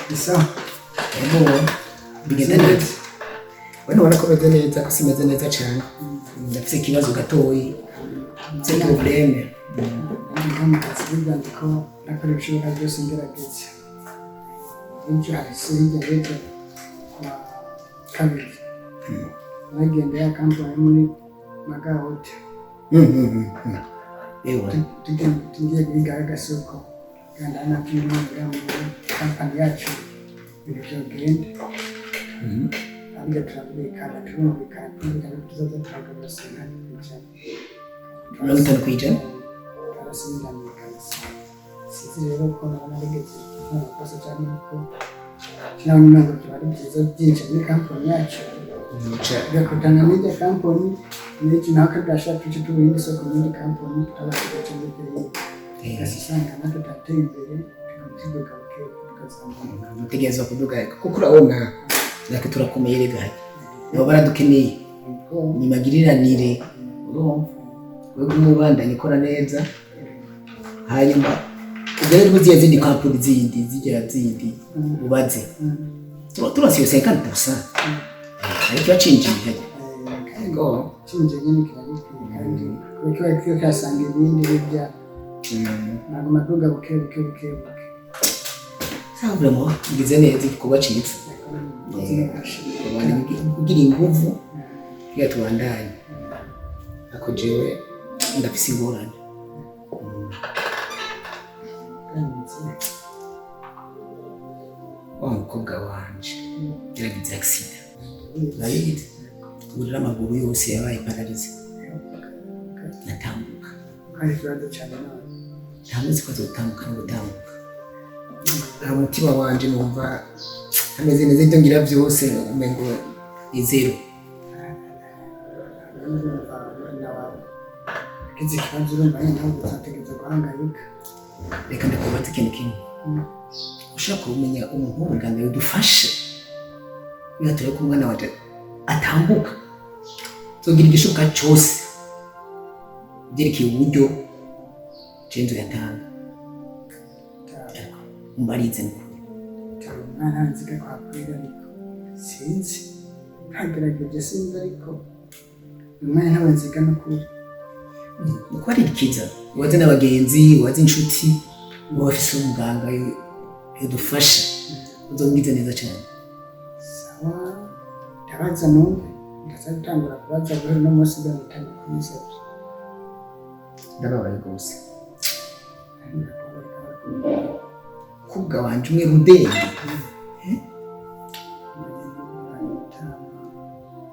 Bisa. Bigenda neza. Wano wana komeze neza ko simeze neza cyane. Ndafite ikibazo gatoyi. C'est problème. Ndamutse bigandiko nakoresha ibintu byose ngerageza. Injo hasigaye rero kwa kabiri. Nagenda ya kampani muri Magahote. Ewa. Tugiye kwiga soko. Kandi anakiri muri kampani yacu. Biragenda. Abija turabikana turumvikana tuzoza turagabasana kwijana. Turabitana kwijana? Turasubira mu kazi. Sizi rero ko naregeze nkokosa cyane ko nawe ntabwo twari byiza byinshi muri kampani yacu. Gakutana n'ijya kampani n'iki nakadasha tuci tubindi soko muri kampani abashaka cyane imbere. Gasisanga natwe tateye imbere tukidoga tukazamana. Mutegereza kuduga kuko urabona nako turakomeye regaye. Nibo baradukeneye. Nimagiriranire. Urumva? Wewe umubandanye ikora neza. Hanyuma ugere kuziye zindi kampuni zindi ubaze. Turasiyo 50%. Ariko yacinjije. Ngo cinjije nyine kandi kuko kasanga ibindi bijya. Ntabwo maduga buke. Sabure mo ngize neza igikorwa cyiza. Kugira inguvu ya tuandanye. Ako jewe ndafise ingorane. Umukobwa wanje yaragize accident. Nayigize urira amaguru yose yabaye paralize. Natambuka. Kandi turaza cyane nawe. Ntamuzi ko azotambuka no gutambuka. Umutima wanje numva ameze neza ibyo ngira byose umengo izero. Kizi kibazo urumva ntabwo uzategeza guhangayika. Reka ndakubaza ikintu kimwe. Ushaka kumenya umuntu w'umuganga yadufashe. Bigatore ko umwana waje atambuka. Zogira igishoboka cyose. Byerekeye uburyo cenzo yatanga. Mbarize ngo umwana nziga kwa kwira ariko sinzi kagerageje sinzi ariko umwana ntabanziga no kuri uko ari ikiza waze n'abagenzi waze inshuti bafise umuganga yadufasha uzongize neza cyane. Sawa ndabaza numve ndazatangura kubaza buri no munsi bamutanga kumisabye. Ndababaye gose kubwa wanje umwe rudende.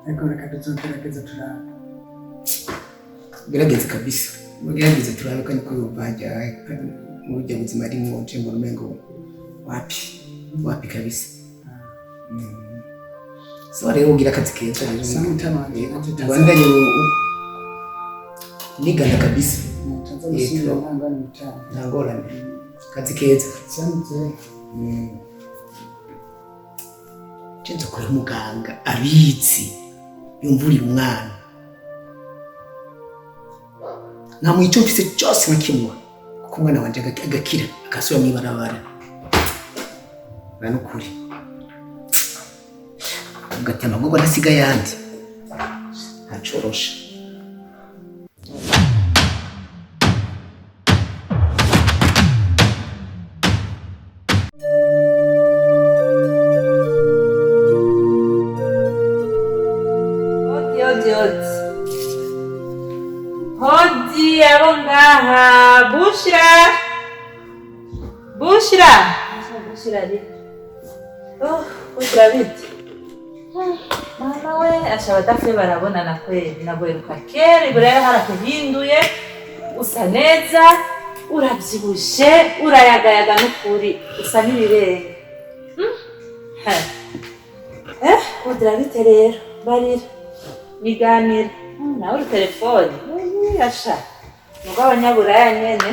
Ariko reka tuzogerageza turaba. Gerageza kabisa. Mugerageza turabe kandi ko yobajya mu buryo buzima ari mu nce ngo rumengo wapi kabisa. So rero ugira akazi keza rero. Samutamaje Rwanda yo nigana kabisa. Nangorane. Kazi keza. Sanze. Cenzo kwa muganga abizi yumvuri umwana. Namwico mfise cyose nkimwa. Kuko umwana wanje agakira akasubira mu ibarabara. Banukuri. Ugatema ngo nasiga yandi. Acorosha. Hodi abongaha Bushra ari. Bushra biti. Mama we ashaba dafe barabonana kweli naboyeruka kera iburayo harakuhinduye usa neza urabyibushe urayagayaga n'ukuri usa n'ibirenge. Udra bite rero barira biganira nawe uri telefone yasha nuko abanyaburaya nyene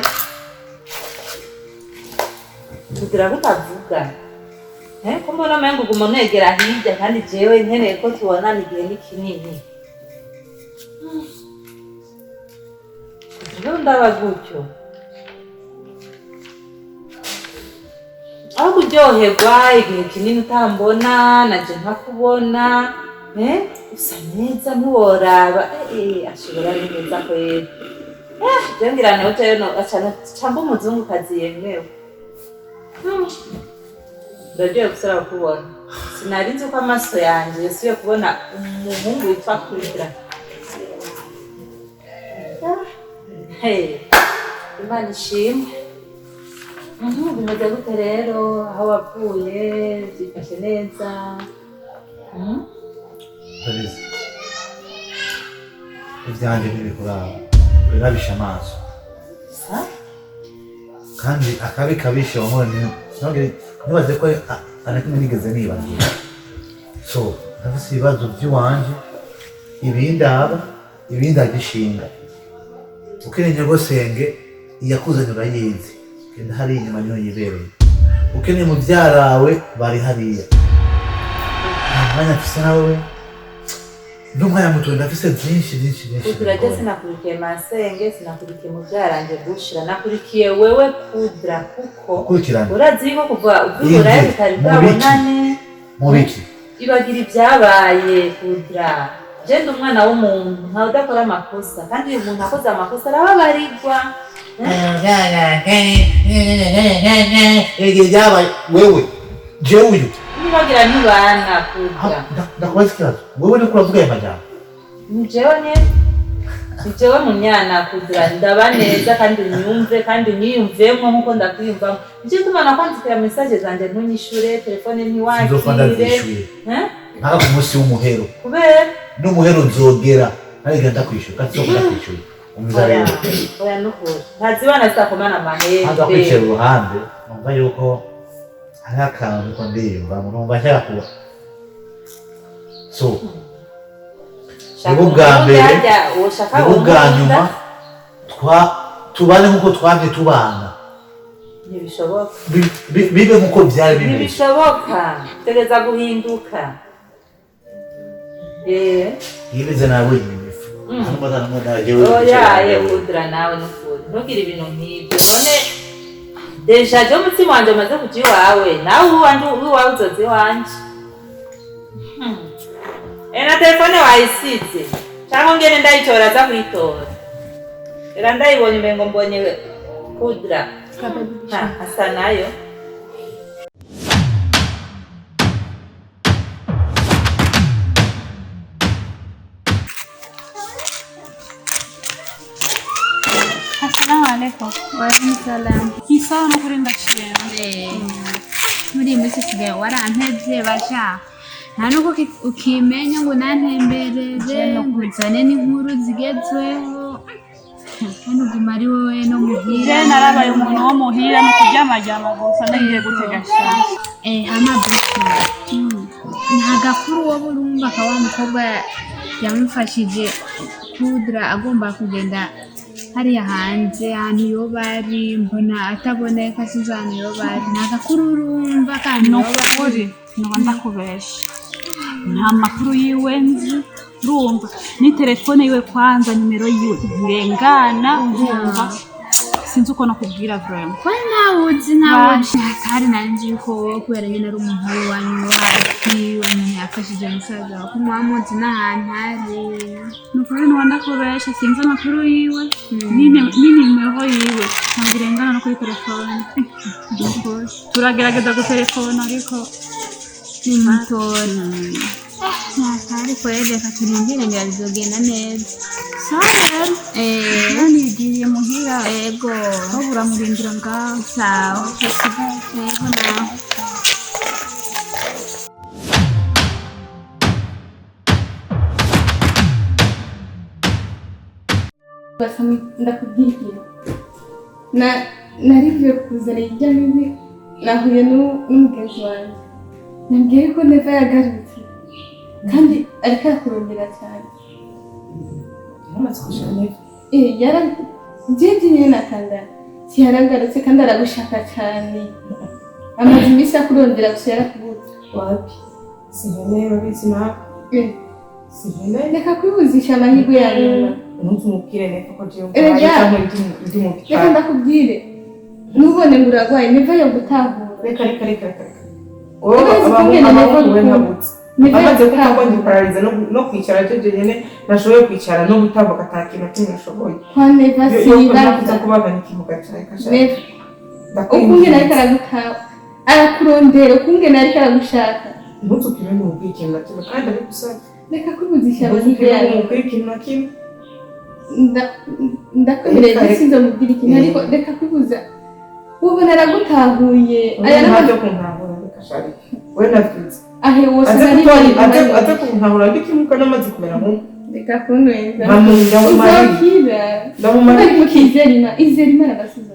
kugira butavuga ko mbona mengo uguma negera hirya kandi jewe nkeneye ko tubonana igihe ni kinini kugira ndaba gutyo aho kuryoherwa igihe kinini utambona naje ntakubona usa neza ntiworaba ashobora ari neza kwera ngira nawe utayo camba umuzungukazi yemewe ndagiye gusara kubona sinari nzi ko amaso yanjye yasubiye kubona umuhungu witwa Kudra Imana ishimwe bimeze gute rero aho wavuye byifashe neza Teresa ibyanjye ntibikuraba birabisha amaso kandi akabi kabishe wamubonye ntibaze ko anakimwe nigeze nibagira so ndafise ibibazo by'iwanje ibindi aba ibindi agishinga ukeneye nyogosenge iyakuzanye urayizi kenda hari inyuma niho yibereye ukeneye muvyarawe bari hariya mwanya mfise nawe n'umwanya muto ndafise byinshi Kudra je sinakurikiye masenge sinakurikiye muvyaranje gushira nakurikiye wewe Kudra kuko urazi ko kuva ubwuraye bitari bwabonane mubiki ibagira ibyabaye Kudra je ndi umwana w'umuntu ntawe udakora amakosa kandi uyu muntu akoze amakosa arababarirwa byabaye wewe jewe uyu nibagira ntibana Kudra ndakubaza ikibazo wewe ni kuravuga aya majambo ni jewe munyana Kudra ndaba neza kandi unyumve kandi unyiyumvemo nkuko ndakwiyumvamo nicyo tuma nakwandikira message zanje ntunyishure telefone ntiwakire nta ku munsi w'umuhero kubera n'umuhero nzogera ariko ndakwishyura kandi nzogera kwishyura umuzarero oya nukuri ntazibana zitakomana amahembe ntabwo kwicara uruhande numva yuko hari akantu ko ndiyumva numva nshaka kuba so nibo bwa mbere nibo bwa nyuma tubane nk'uko twabye tubana ntibishoboka bibe nk'uko byari bimeze ntibishoboka tegeza guhinduka yibeze nawe imifu oya Kudra nawe nukuri ntugire ibintu nk'ibyo none deja je umutima wanje umaze kuja iwawe nawe uwawe uzoza iwanje na telefone wayisize cyangwa ngene ndayitora aza kuyitora era ndayibonye umengo mbonye Kudra asa nayo Assalamu alaikum. Waalaikumsalam. Isawa nukuri ndashima. Muri iyi minsi usigaye warantevye basha nta nuko ukimenya ngo nantemberere ngo uzane n'inkuru zigezweho kandi uguma ari wowe no muhira Je narabaye umuntu wo muhira no kuryamajyama gusa nagiye gutega shasha amabuki nta gakuru wo burumva ka wa mukobwa yamufashije Kudra agomba kugenda hariya hanze ahantu yoba ari mbona ataboneka sinzi ahantu yoba ari nta gakuru urumva kandi nukuri nuba ndakubesha nta makuru yiwe nzi urumva ni telefone yiwe kwanza nimero yiwe ntirengana urumva sinzi uko nakubwira vraiment ko ntawuzi kandi nanjye yuko wowe kubera nyine ari umuhoro wanyu wo hafi umuntu yafashije musaza wawe ko mwamuzi n'ahantu hari nukuri nuba ndakubesha sinzi amakuru yiwe ni nimero yiwe ntabwo irengana no kuri telefone turagerageza gutelefona ariko ni mutora ariko reka turindire ngira bizogenda neza sawa rero nigiriye muhira ego aho buramurindira ngaho sawa ego nawe ndakubwira narivuye kuzana hirya bibi nahuye n'umugenzi wanjye nabwiye ko neva yagarutse kandi ariko arakurondera cyane jeje nyine nakanda siyaragarutse kandi aragushaka cyane amaze iminsi akurondera gusa yarakubuze wapi sinkeneye babizi nawe sinkeneye reka kwibuzisha amahirwe ya nyuma ntumubwire neza ko jewe reka ndakubwire ntubone ngo uragwaye neva yo gutahura reka abahungu ntabutse amaze kuko ndiparariza no kwicara jeje nyene nashoboye kwicara no gutambuka ata kintu kimwe nashoboye kwa neva sibaza kubagana ikimuga cyawe kashaka ukungene ariko aragutaha arakurondera ukungene ariko aragushaka ntutukime ngo ubwire ikintu na kimwe kandi ari gusaba reka kwibuzisha amahirwe ya nyuma ubwire ikintu na kimwe ndakwemerera sinzo mubwira ikintu ariko reka kwibuza ubona aragutahuye aya ntabyo kuntahura reka shari we navuze ahe wose ate kuntahura ndikimuka n'amazi kumera nkuko reka kunweza nkamunda uzakira ndamumara ariko izerima arabasiza